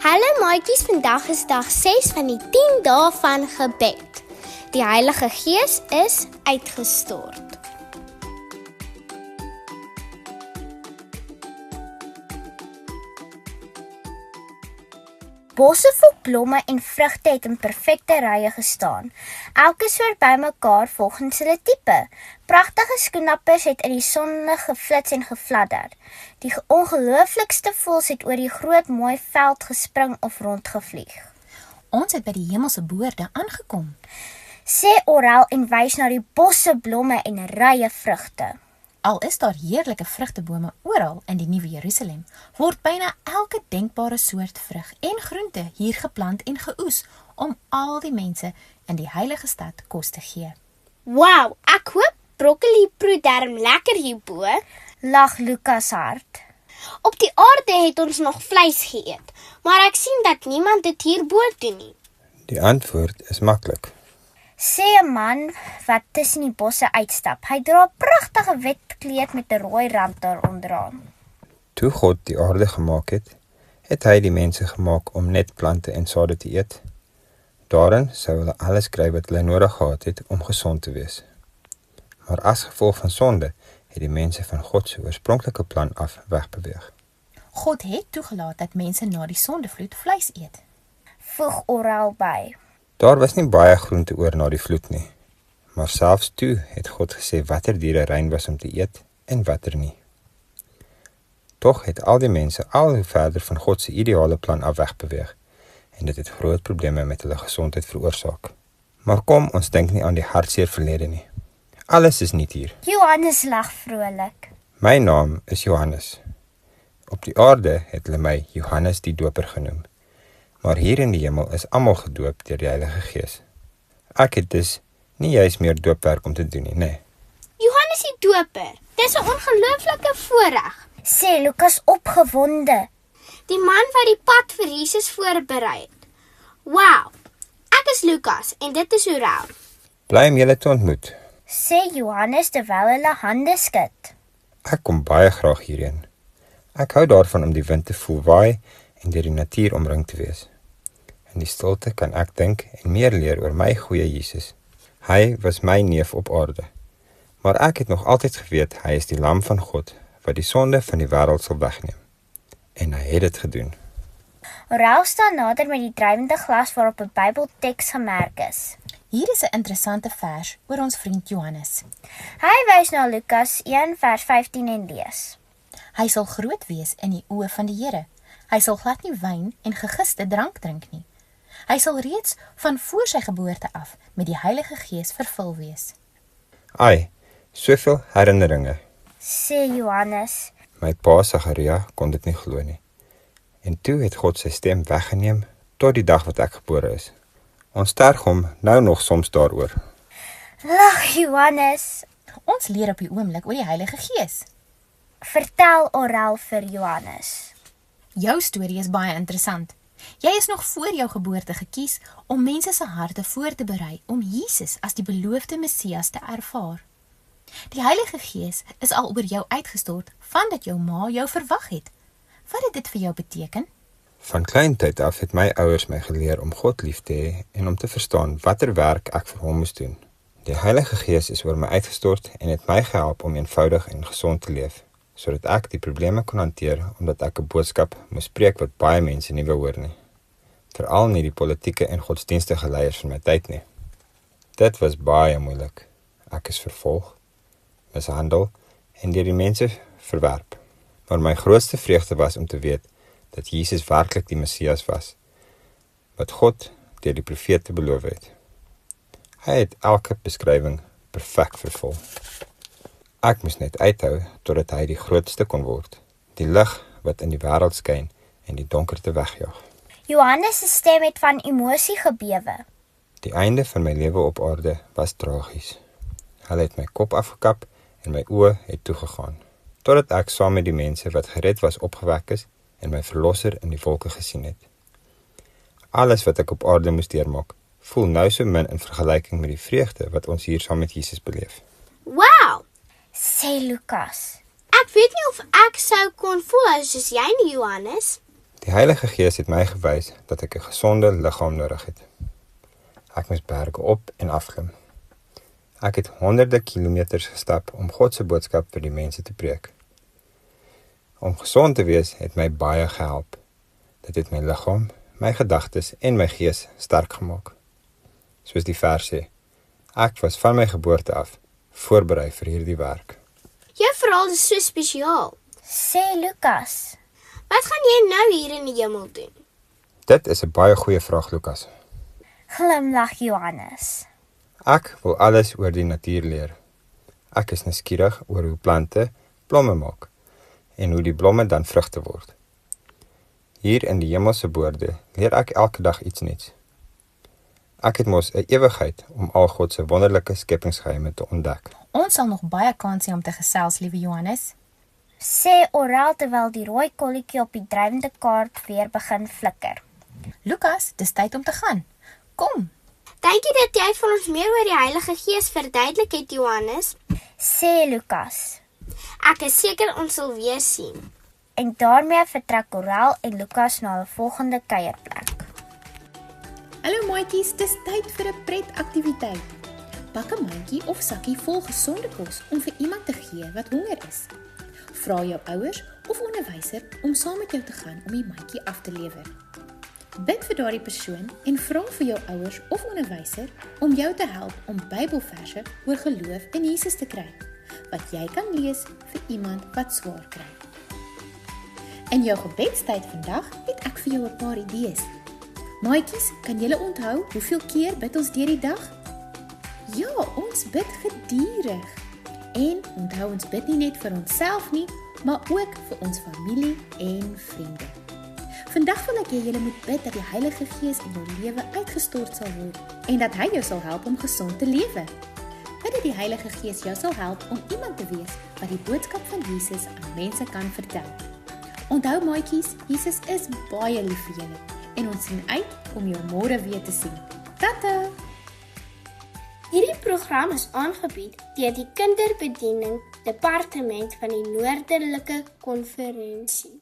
Hallo maatjies, vandag is dag 6 van die 10 dae van gebed. Die Heilige Gees is uitgestort. Bosse vol blomme en vrugte het in perfekte rye gestaan, elke soort bymekaar volgens hulle tipe. Pragtige skoenappers het in die son geflits en gefladder. Die ongelooflikste voëls het oor die groot mooi veld gespring of rondgevlieg. Ons het by die hemelse boorde aangekom, Sê Oral en wys na die bosse blomme en rye vrugte. Al is daar heerlike vrugtebome oral in die Nuwe Jerusalem, word byna elke denkbare soort vrug en groente hier geplant en geoes om al die mense in die heilige stad kos te gee. Wow, ek hoop broccoli proe darm lekker hierbo. Lag Lukas hard. Op die aarde het ons nog vleis geëet, maar ek sien dat niemand dit hierbo doen nie. Die antwoord is maklik. Sê 'n man wat tussen die bosse uitstap. Hy dra 'n pragtige wit kleed met 'n rooi rand daaronderaan. Toe God die aarde gemaak het, het hy die mense gemaak om net plante en sade te eet. Daarin sou hulle alles kry wat hulle nodig gehad het om gesond te wees. Maar as gevolg van sonde, het die mense van God se oorspronklike plan af wegbeweeg. God het toegelaat dat mense na die sondevloed vleis eet. Voeg Oral by. Daar was nie baie groente oor na die vloed nie, maar selfs toe het God gesê watter diere rein was om te eet en watter nie. Tog het al die mense al hoe verder van God se ideale plan af wegbeweeg, en dit het groot probleme met hulle gesondheid veroorsaak. Maar kom, ons dink nie aan die hartseer verlede nie. Alles is niet hier. Johannes lag vrolik. My naam is Johannes. Op die aarde het hulle my Johannes die Doper genoem, maar hier in die hemel is almal gedoop deur die Heilige Gees. Ek het dus nie juist meer doopwerk om te doen nie, nee. Johannes die Doper, dis 'n ongelooflike voorreg. Sê Lukas opgewonde. Die man wat die pad vir Jesus voorberei het. Wow, ek is Lukas en dit is Oral. Bly om julle te ontmoet. Sê Johannes terwyl hulle hande skud. Ek kom baie graag hierheen. Ek hou daarvan om die wind te voel waai en deur die natuur omring te wees. In die stilte kan ek dink en meer leer oor my goeie Jesus. Hy was my neef op aarde, maar ek het nog altyd geweet hy is die lam van God wat die sonde van die wêreld sal wegneem. En hy het dit gedoen. Oral staan nader met die drywende glas waarop 'n Bybelteks gemerk is. Hier is 'n interessante vers oor ons vriend Johannes. Hy wys na Lukas 1 vers 15 en lees. Hy sal groot wees in die oë van die Here. Hy sal glad nie wyn en gegiste drank drink nie. Hy sal reeds van voor sy geboorte af met die Heilige Gees vervul wees. Ai, soveel herinneringe. Sê Johannes. My pa Sagaria kon dit nie glo nie. En toe het God sy stem weggeneem tot die dag wat ek gebore is. Ons terg hom nou nog soms daaroor. Lag Johannes. Ons leer op die oomblik oor die Heilige Gees. Vertel Oral vir Johannes. Jou storie is baie interessant. Jy is nog voor jou geboorte gekies om mense se harte voor te berei om Jesus as die beloofde Messias te ervaar. Die Heilige Gees is al oor jou uitgestort vandat jou ma jou verwag het. Wat het dit vir jou beteken? Van kleintyd af het my ouers my geleer om God lief te hê en om te verstaan watter werk ek vir hom moes doen. Die Heilige Gees is oor my uitgestort en het my gehelp om eenvoudig en gesond te leef, sodat ek die probleme kon hanteer omdat ek 'n boodskap moes spreek wat baie mense nie wou hoor nie. Veral nie die politieke en godsdienstige leiers van my tyd nie. Dit was baie moeilik. Ek is vervolg, mishandel en deur die mense verwerp. Maar my grootste vreugde was om te weet dat Jesus werklik die Messias was, wat God deur die profete beloof het. Hy het elke beskrywing perfek vervul. Ek moes net uithou totdat hy die grootste kon word, die lig wat in die wêreld skyn en die donkerte wegjaag. Johannes se stem het van emosie gebewe. Die einde van my lewe op aarde was tragies. Hulle het my kop afgekap en my oë het toegegaan, totdat ek saam met die mense wat gered was opgewek is en my verlosser in die wolke gesien het. Alles wat ek op aarde moes deurmaak, voel nou so min in vergelyking met die vreugde wat ons hier saam met Jesus beleef. Wow, Sê Lukas. ek weet nie of ek sou kon voel soos jy nie, Johannes. Die Heilige Gees het my gewys dat ek 'n gesonde liggaam nodig het. Ek moes berge op en afklim. Ek het honderde kilometers gestap om God se boodskap vir die mense te preek. Om gesond te wees het my baie gehelp. Dit het my liggaam, my gedagtes en my gees sterk gemaak. Soos die vers sê, ek was van my geboorte af voorberei vir hierdie werk. Jou verhaal is so spesiaal. Sê Lukas. Wat gaan jy nou hier in die hemel doen? Dit is 'n baie goeie vraag, Lukas. Glimlag Johannes. Ek wil alles oor die natuur leer. Ek is nuuskierig oor hoe plante blomme maak en hoe die blomme dan vrugte word. Hier in die hemelse boorde leer ek elke dag iets nuuts. Ek het mos 'n ewigheid om al God se wonderlike skepingsgeheime te ontdek. Ons sal nog baie kans hê om te gesels, liewe Johannes. Sê Oral terwyl die rooi kolletjie op die drywende kaart weer begin flikker. Lukas, dis tyd om te gaan. Kom. Dankie dat jy vir ons meer oor die Heilige Gees verduidelik het, Johannes. Sê Lukas. Ek is seker ons sal weer sien. En daarmee vertrek Oral en Lukas na hulle volgende kuierplek. Hallo maatjies, dis tyd vir 'n pretaktiwiteit. Pak 'n mandjie of sakkie vol gesonde kos om vir iemand te gee wat honger is. Vra jou ouers of onderwyser om saam met jou te gaan om die mandjie af te lewer. Bid vir daardie persoon en vra vir jou ouers of onderwyser om jou te help om Bybelverse oor geloof in Jesus te kry, wat jy kan lees vir iemand wat swaar kry. In jou gebedstyd vandag het ek vir jou 'n paar idees. Maatjies, kan julle onthou hoeveel keer bid ons deur die dag? Ja, ons bid gedurig. En onthou ons bid nie net vir onsself nie, maar ook vir ons familie en vriende. Vandag wil ek hê julle moet bid dat die Heilige Gees in jou lewe uitgestort sal word en dat hy jou sal help om gesond te lewe. Bid dat die Heilige Gees jou sal help om iemand te wees wat die boodskap van Jesus aan mense kan vertel. Onthou maatjies, Jesus is baie lief vir julle en ons sien uit om jou môre weer te sien. Tata! Hierdie program is aangebied deur die Kinderbediening Departement van die Noordelike Konferensie.